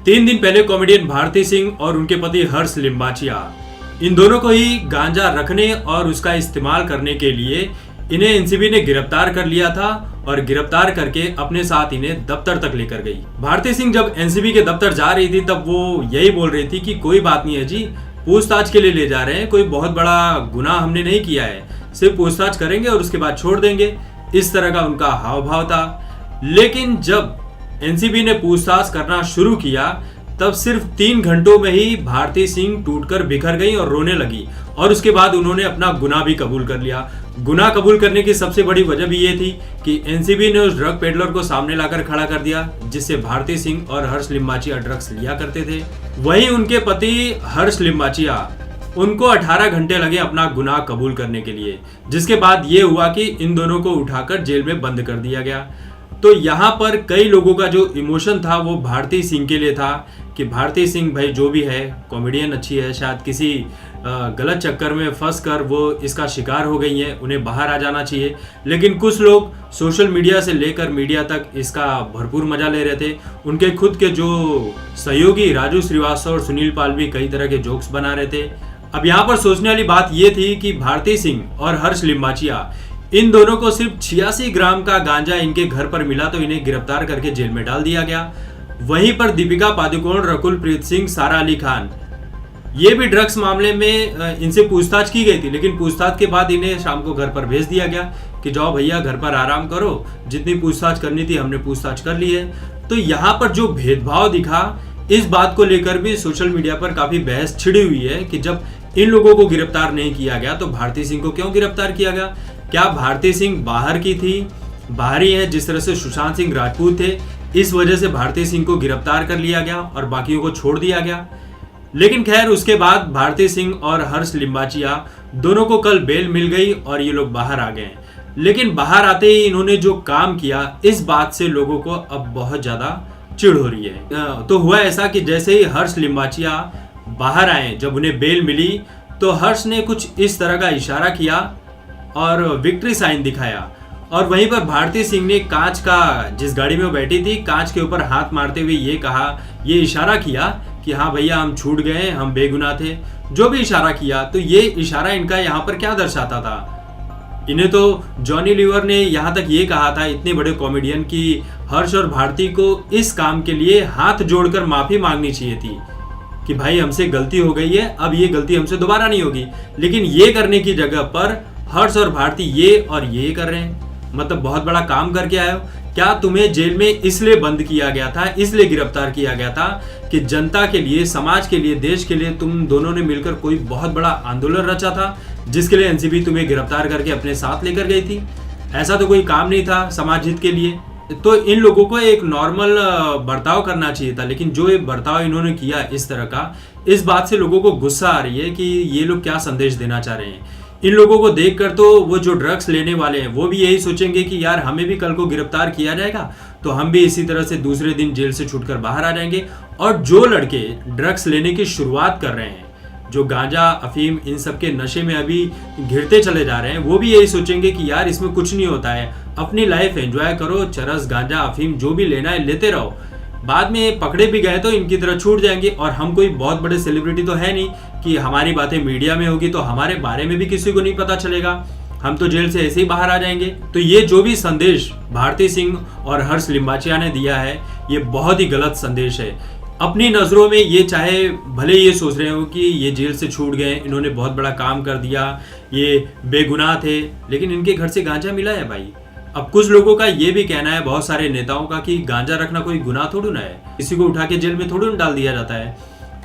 3 दिन पहले कॉमेडियन भारती सिंह और उनके पति हर्ष लिम्बाचिया, इन दोनों को ही गांजा रखने और उसका इस्तेमाल करने के लिए इन्हें एनसीबी ने गिरफ्तार कर लिया था और गिरफ्तार करके अपने साथ इन्हें दफ्तर तक लेकर गई। भारती सिंह जब एनसीबी के दफ्तर जा रही थी तब वो यही बोल रही थी कि कोई बात नहीं है जी, पूछताछ के लिए ले जा रहे हैं, कोई बहुत बड़ा गुनाह हमने नहीं किया है, सिर्फ पूछताछ करेंगे और उसके बाद छोड़ देंगे। इस तरह का उनका हाव भाव था। लेकिन जब एनसीबी ने पूछताछ करना शुरू किया तब सिर्फ 3 घंटों में ही भारती सिंह टूटकर बिखर गई और रोने लगी और उसके बाद उन्होंने अपना गुनाह भी कबूल कर लिया। गुनाह कबूल करने की सबसे बड़ी वजह भी ये थी कि एनसीबी ने उस ड्रग पेडलर को सामने लाकर खड़ा कर दिया जिससे भारती सिंह और हर्ष लिम्बाचिया ड्रग्स लिया करते थे। वहीं उनके पति हर्ष लिम्बाचिया, उनको 18 घंटे लगे अपना गुनाह कबूल करने के लिए, जिसके बाद ये हुआ कि इन दोनों को उठाकर जेल में बंद कर दिया गया। तो यहाँ पर कई लोगों का जो इमोशन था वो भारती सिंह के लिए था कि भारती सिंह भाई जो भी है, कॉमेडियन अच्छी है, शायद किसी गलत चक्कर में फंस कर वो इसका शिकार हो गई है, उन्हें बाहर आ जाना चाहिए। लेकिन कुछ लोग सोशल मीडिया से लेकर मीडिया तक इसका भरपूर मजा ले रहे थे। उनके खुद के जो सहयोगी राजू श्रीवास्तव और सुनील पाल भी कई तरह के जोक्स बना रहे थे। अब यहाँ पर सोचने वाली बात ये थी कि भारती सिंह और हर्ष लिम्बाचिया, इन दोनों को सिर्फ 86 ग्राम का गांजा इनके घर पर मिला तो इन्हें गिरफ्तार करके जेल में डाल दिया गया। वहीं पर दीपिका पादुकोण, रकुल प्रीत सिंह, सारा अली खान, ये भी ड्रग्स मामले में इनसे पूछताछ की गई थी, लेकिन पूछताछ के बाद इन्हें शाम को घर पर भेज दिया गया कि जाओ भैया घर पर आराम करो, जितनी पूछताछ करनी थी हमने पूछताछ कर ली है। तो यहाँ पर जो भेदभाव दिखा, इस बात को लेकर भी सोशल मीडिया पर काफी बहस छिड़ी हुई है कि जब इन लोगों को गिरफ्तार नहीं किया गया तो भारती सिंह को क्यों गिरफ्तार किया गया। क्या भारती सिंह बाहर की थी, बाहरी है, जिस तरह से सुशांत सिंह राजपूत थे, इस वजह से भारती सिंह को गिरफ्तार कर लिया गया और बाकियों को छोड़ दिया गया। लेकिन खैर उसके बाद भारती सिंह और हर्ष लिम्बाचिया दोनों को कल बेल मिल गई और ये लोग बाहर आ गए। लेकिन बाहर आते ही इन्होंने जो काम किया, इस बात से लोगों को अब बहुत ज्यादा चिढ़ हो रही है। तो हुआ ऐसा कि जैसे ही हर्ष लिम्बाचिया बाहर आए, जब उन्हें बेल मिली तो हर्ष ने कुछ इस तरह का इशारा किया और विक्ट्री साइन दिखाया और वहीं पर भारती सिंह ने कांच का, जिस गाड़ी में वो बैठी थी, कांच के ऊपर हाथ मारते हुए ये कहा, ये इशारा किया कि हाँ भैया हम छूट गए, हम बेगुनाह थे। जो भी इशारा किया, तो ये इशारा इनका यहाँ पर क्या दर्शाता था? इन्हें तो जॉनी लीवर ने यहाँ तक ये कहा था, इतने बड़े कॉमेडियन, की हर्ष और भारती को इस काम के लिए हाथ जोड़कर माफी मांगनी चाहिए थी कि भाई हमसे गलती हो गई है, अब ये गलती हमसे दोबारा नहीं होगी। लेकिन ये करने की जगह पर हर्ष और भारती ये और ये कर रहे हैं। मतलब बहुत बड़ा काम करके आए हो। क्या तुम्हें जेल में इसलिए बंद किया गया था, इसलिए गिरफ्तार किया गया था कि जनता के लिए, समाज के लिए, देश के लिए तुम दोनों ने मिलकर कोई बहुत बड़ा आंदोलन रचा था जिसके लिए एनसीबी तुम्हें गिरफ्तार करके अपने साथ लेकर गई थी? ऐसा तो कोई काम नहीं था समाज हित के लिए। तो इन लोगों को एक नॉर्मल बर्ताव करना चाहिए था, लेकिन जो ये बर्ताव इन्होंने किया इस तरह का, इस बात से लोगों को गुस्सा आ रही है कि ये लोग क्या संदेश देना चाह रहे हैं। इन लोगों को देखकर तो वो जो ड्रग्स लेने वाले हैं वो भी यही सोचेंगे कि यार हमें भी कल को गिरफ्तार किया जाएगा तो हम भी इसी तरह से दूसरे दिन जेल से छूटकर बाहर आ जाएंगे। और जो लड़के ड्रग्स लेने की शुरुआत कर रहे हैं, जो गांजा, अफीम, इन सब के नशे में अभी घिरते चले जा रहे हैं, वो भी यही सोचेंगे कि यार इसमें कुछ नहीं होता है, अपनी लाइफ एंजॉय करो, चरस, गांजा, अफीम जो भी लेना है लेते रहो, बाद में पकड़े भी गए तो इनकी तरह छूट जाएंगे। और हम कोई बहुत बड़े सेलिब्रिटी तो है नहीं कि हमारी बातें मीडिया में होगी तो हमारे बारे में भी किसी को नहीं पता चलेगा, हम तो जेल से ऐसे ही बाहर आ जाएंगे। तो ये जो भी संदेश भारती सिंह और हर्ष लिम्बाचिया ने दिया है, ये बहुत ही गलत संदेश है। अपनी नजरों में ये, चाहे भले ये सोच रहे हो कि ये जेल से छूट गए, इन्होंने बहुत बड़ा काम कर दिया, ये बेगुनाह थे, लेकिन इनके घर से गांजा मिला है भाई। अब कुछ लोगों का ये भी कहना है, बहुत सारे नेताओं का, कि गांजा रखना कोई गुनाह थोड़ी ना है, किसी को उठा के जेल में थोड़ी ना डाल दिया जाता है।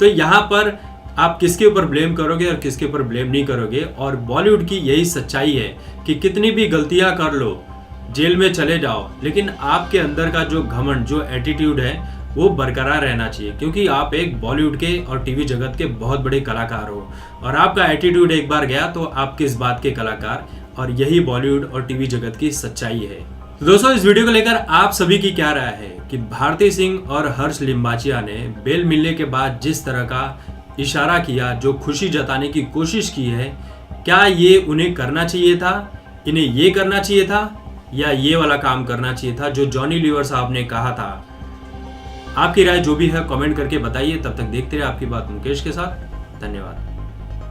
तो यहाँ पर आप किसके ऊपर ब्लेम करोगे और किसके ऊपर ब्लेम नहीं करोगे। और बॉलीवुड की यही सच्चाई है कि कितनी भी गलतियां कर लो, जेल में चले जाओ, लेकिन आपके अंदर का जो घमंड, जो एटीट्यूड है, वो बरकरार रहना चाहिए, क्योंकि आप एक बॉलीवुड के और टीवी जगत के बहुत बड़े कलाकार हो और आपका एटीट्यूड एक बार गया तो आप किस बात के कलाकार। और यही बॉलीवुड और टीवी जगत की सच्चाई है। तो दोस्तों, इस वीडियो को लेकर आप सभी की क्या राय है कि भारती सिंह और हर्ष लिम्बाचिया ने बेल मिलने के बाद जिस तरह का इशारा किया, जो खुशी जताने की कोशिश की है, क्या ये उन्हें करना चाहिए था, इन्हें ये करना चाहिए था, या ये वाला काम करना चाहिए था जो जॉनी लीवर साहब ने कहा था आपकी राय जो भी है कमेंट करके बताइए। तब तक देखते रहे आपकी बात मुकेश के साथ। धन्यवाद।